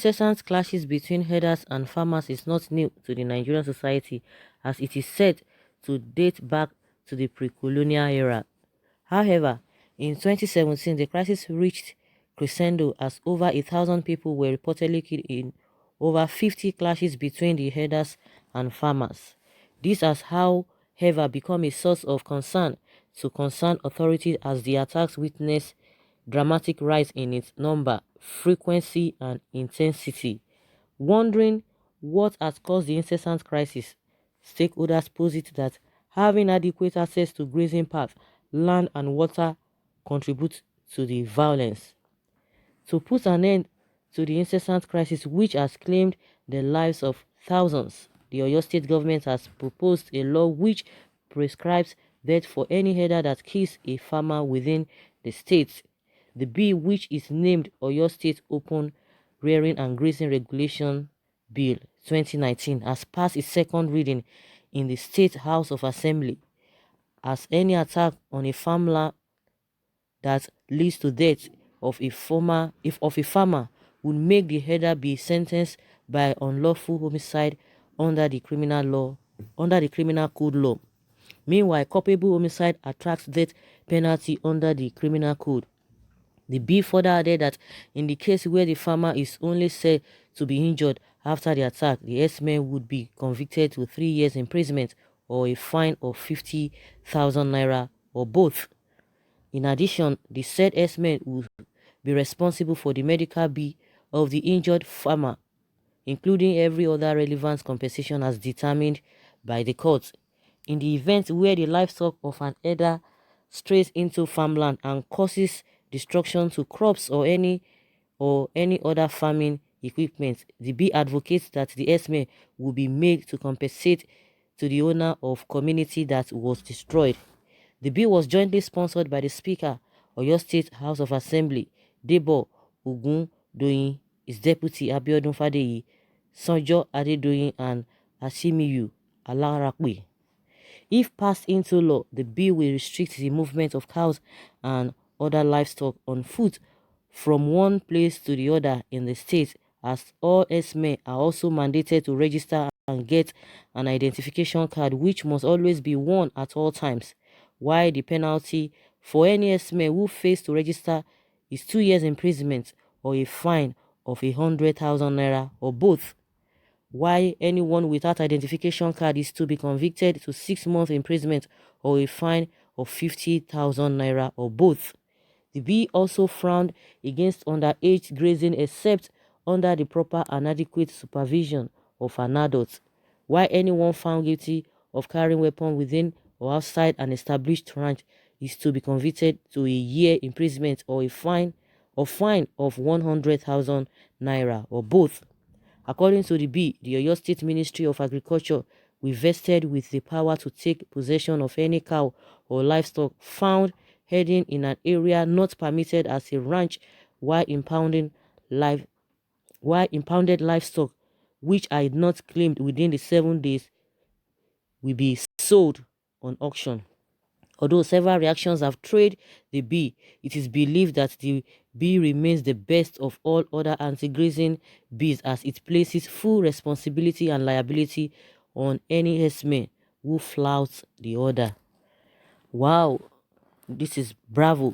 incessant clashes between herders and farmers is not new to the Nigerian society, as it is said to date back to the pre-colonial era. However, in 2017, the crisis reached crescendo as over 1,000 people were reportedly killed in over 50 clashes between the herders and farmers. This has, however, become a source of concern to concerned authorities as the attacks witness dramatic rise in its number, frequency, and intensity. Wondering what has caused the incessant crisis, stakeholders posit that having adequate access to grazing paths, land, and water contributes to the violence. To put an end to the incessant crisis which has claimed the lives of thousands, the Oyo State government has proposed a law which prescribes death for any herder that kills a farmer within the state. The bill, which is named Oyo State Open Rearing and Grazing Regulation Bill 2019, has passed its second reading in the State House of Assembly. As any attack on a farmland that leads to death of a farmer would make the herder be sentenced by unlawful homicide under the criminal code law. Meanwhile, culpable homicide attracts death penalty under the criminal code. The bill further added that in the case where the farmer is only said to be injured after the attack, the RЄSM would be convicted to 3 years imprisonment or a fine of 50,000 naira or both. In addition, the said RЄSM would be responsible for the medical bill of the injured farmer, including every other relevant compensation as determined by the court. In the event where the livestock of an herder strays into farmland and causes destruction to crops or any other farming equipment, the bill advocates that the RЄSM will be made to compensate to the owner of community that was destroyed. The bill was jointly sponsored by the Speaker of Oyo State House of Assembly, Ģ0Vong, his deputy Abiodun Fadeyi, Sanjo Adedoyin, and Asimiyu Alarakwe. If passed into law, the bill will restrict the movement of cows and other livestock on foot from one place to the other in the state, as all RЄSM are also mandated to register and get an identification card which must always be worn at all times, while the penalty for any RЄSM who fails to register is 2 years imprisonment or a fine of 100,000 naira or both. While anyone without identification card is to be convicted to 6 months imprisonment or a fine of 50,000 naira or both. The bill also frowned against underage grazing except under the proper and adequate supervision of an adult, while anyone found guilty of carrying weapon within or outside an established ranch is to be convicted to a year imprisonment or a fine of 100,000 naira or both. According to the bill, the Oyo State Ministry of Agriculture will vested with the power to take possession of any cow or livestock found herding in an area not permitted as a ranch, while impounded livestock which are not claimed within the 7 days will be sold on auction. Although several reactions have trailed the bill, it is believed that the bill remains the best of all other anti-grazing bills as it places full responsibility and liability on any RЄSM who flouts the order. Wow, this is bravo.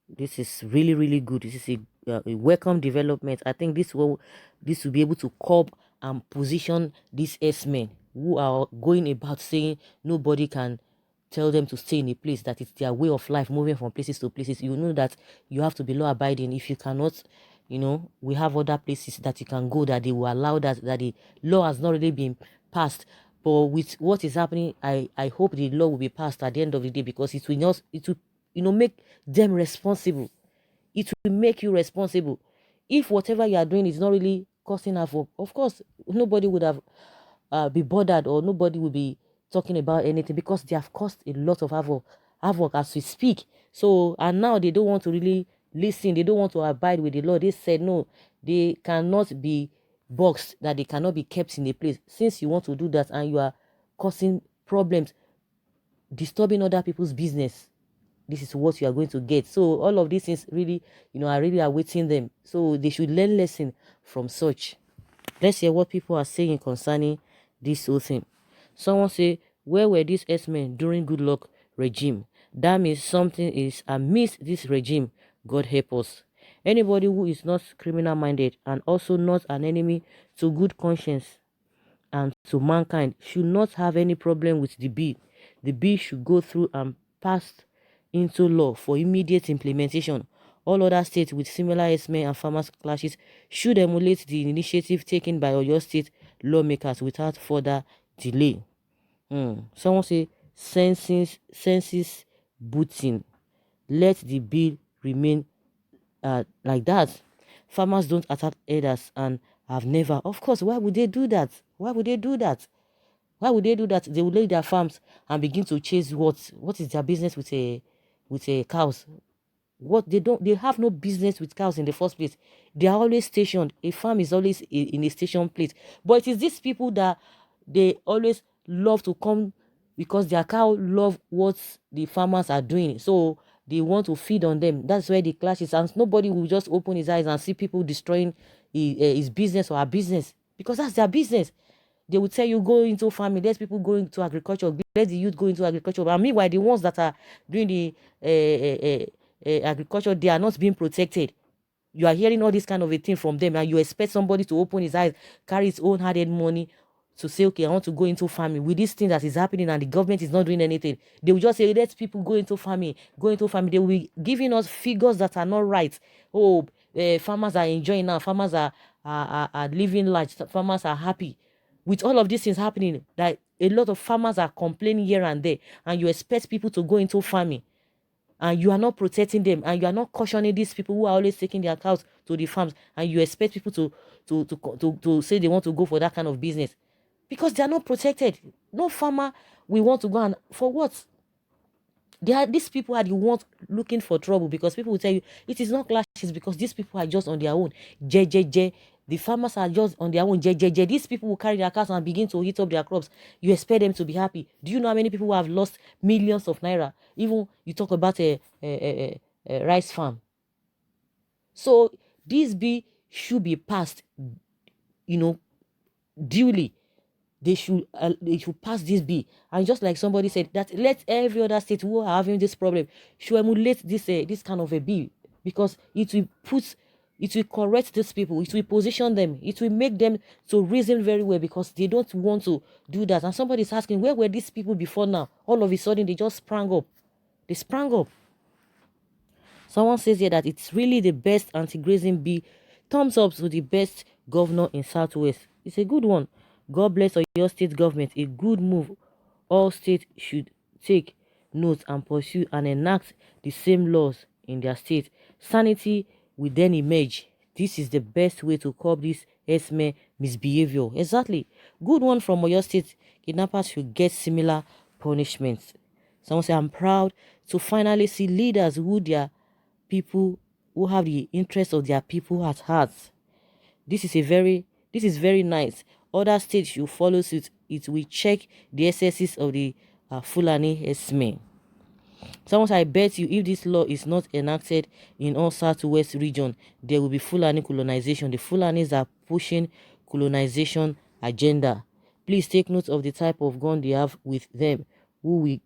This is really, really good. This is a welcome development. I think this will be able to curb and position these RЄSM who are going about saying nobody can tell them to stay in a place, that it's their way of life, moving from places to places. You know that you have to be law abiding. If you cannot, we have other places that you can go that they will allow that the law has not really been passed. But with what is happening, I hope the law will be passed at the end of the day, because it will make them responsible. It will make you responsible. If whatever you are doing is not really causing havoc, of course nobody would have be bothered, or nobody will be talking about anything, because they have caused a lot of havoc as we speak. So, and now they don't want to really listen, they don't want to abide with the law. They said no, they cannot be boxed, that they cannot be kept in a place. Since you want to do that and you are causing problems, disturbing other people's business, this is what you are going to get. So all of these things really, are really awaiting them. So they should learn lesson from such. Let's hear what people are saying concerning this whole thing. Someone say, where were these S-men during good luck regime? That means something is amiss this regime. God help us. Anybody who is not criminal minded and also not an enemy to good conscience and to mankind should not have any problem with the bill. The bill should go through and pass into law for immediate implementation. All other states with similar S-men and farmers clashes should emulate the initiative taken by OYO state lawmakers without further delay. Someone say census booting. Let the bill remain like that. Farmers don't attack herders and have never. Of course, why would they do that? Why would they do that? Why would they do that? They will leave their farms and begin to chase what is their business with a cows? What they have no business with cows in the first place. They are always stationed. A farm is always in a station place. But it is these people that they always love to come because their cow love what the farmers are doing. So they want to feed on them. That's where the clash is. And nobody will just open his eyes and see people destroying his business or her business, because that's their business. They will tell you, go into farming, let people go into agriculture, let the youth go into agriculture. And meanwhile, the ones that are doing the agriculture, they are not being protected. You are hearing all this kind of a thing from them, and you expect somebody to open his eyes, carry his own hard-earned money to say, okay, I want to go into farming with this thing that is happening and the government is not doing anything. They will just say, let people go into farming, go into farming. They will be giving us figures that are not right. Oh, farmers are enjoying now, farmers are living large, farmers are happy. With all of these things happening, that a lot of farmers are complaining here and there, and you expect people to go into farming, and you are not protecting them, and you are not cautioning these people who are always taking their cows to the farms, and you expect people to say they want to go for that kind of business because they are not protected. No farmer will want to go, and for what? These people are the ones looking for trouble, because people will tell you it is not clashes because these people are just on their own. J. The farmers are just on their own. J. These people will carry their cows and begin to heat up their crops. You expect them to be happy. Do you know how many people who have lost millions of naira? Even you talk about a rice farm. So this bill should be passed, duly. They should pass this bill, and just like somebody said, that let every other state who are having this problem should emulate this kind of a bill, because it will correct these people, it will position them, it will make them to reason very well, because they don't want to do that. And somebody is asking, where were these people before now? All of a sudden they just sprang up. They sprang up. Someone says here that it's really the best anti-grazing bill. Thumbs up to the best governor in Southwest. It's a good one. God bless your state government. A good move. All states should take note and pursue and enact the same laws in their state. Sanity will then emerge. This is the best way to curb this S-men misbehavior. Exactly. Good one from your state. Kidnappers should get similar punishments. Someone say, I'm proud to finally see leaders who have the interests of their people at heart. This is very nice. Other states should follow suit. It will check the excesses of the Fulani S-men. Someone said, I bet you if this law is not enacted in all Southwest region, there will be Fulani colonization. The Fulanis are pushing colonization agenda. Please take note of the type of gun they have with them, who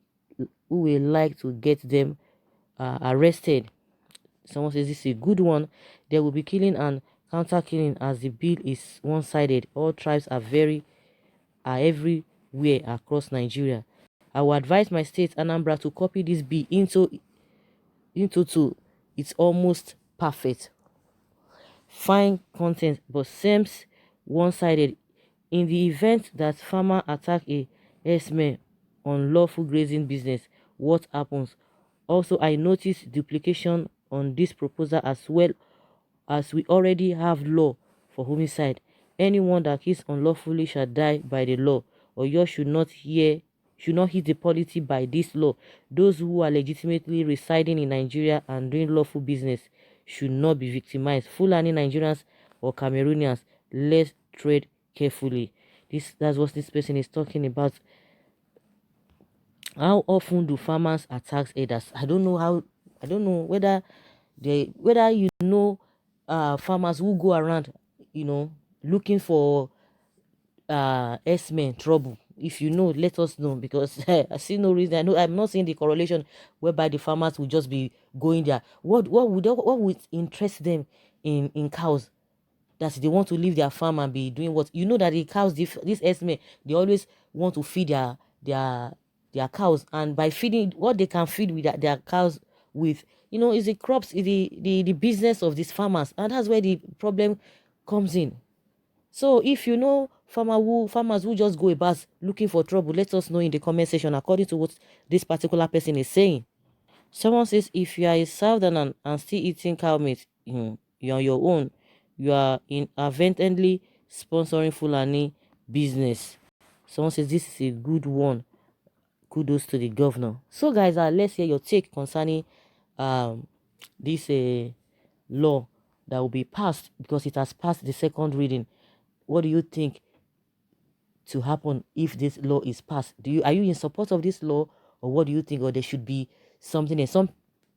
will like to get them arrested. Someone says this is a good one. There will be killing and counter-killing as the bill is one-sided. All tribes are everywhere across Nigeria. I will advise my state, Anambra, to copy this bill into two. It's almost perfect. Fine content, but seems one-sided. In the event that farmer attack a S-man on lawful grazing business, what happens? Also, I noticed duplication on this proposal, as well as we already have law for homicide. Anyone that kills unlawfully shall die by the law. Or you should not hit the polity by this law. Those who are legitimately residing in Nigeria and doing lawful business should not be victimized. Fulani Nigerians or Cameroonians, let's tread carefully. That's what this person is talking about. How often do farmers attack herders? I don't know how. I don't know whether farmers who go around, looking for S-men trouble. If you know, let us know, because I see no reason. I know I'm not seeing the correlation whereby the farmers will just be going there. What would interest them in cows? That they want to leave their farm and be doing what? You know that the cows, these S-men, they always want to feed their cows, and by feeding what they can feed with their cows with, is the crops, is the business of these farmers, and that's where the problem comes in. So if you know farmers who just go about looking for trouble, let us know in the comment section according to what this particular person is saying. Someone says, if you are a southerner and still eating cow meat, you're on your own. You are inadvertently sponsoring Fulani business. Someone says this is a good one. Kudos to the governor. So guys, let's hear your take concerning this law that will be passed, because it has passed the second reading. What do you think to happen if this law is passed? Are you in support of this law, or what do you think? Or there should be something else? Some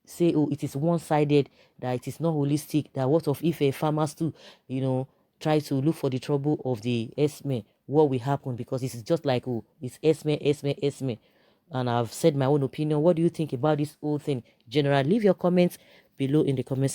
say, oh, it is one-sided, that it is not holistic, that what of if a farmers too, try to look for the trouble of the S-men, what will happen? Because it's just like, oh, it's S-men, S-men, S-men. And I've said my own opinion. What do you think about this whole thing? General, leave your comments below in the comments.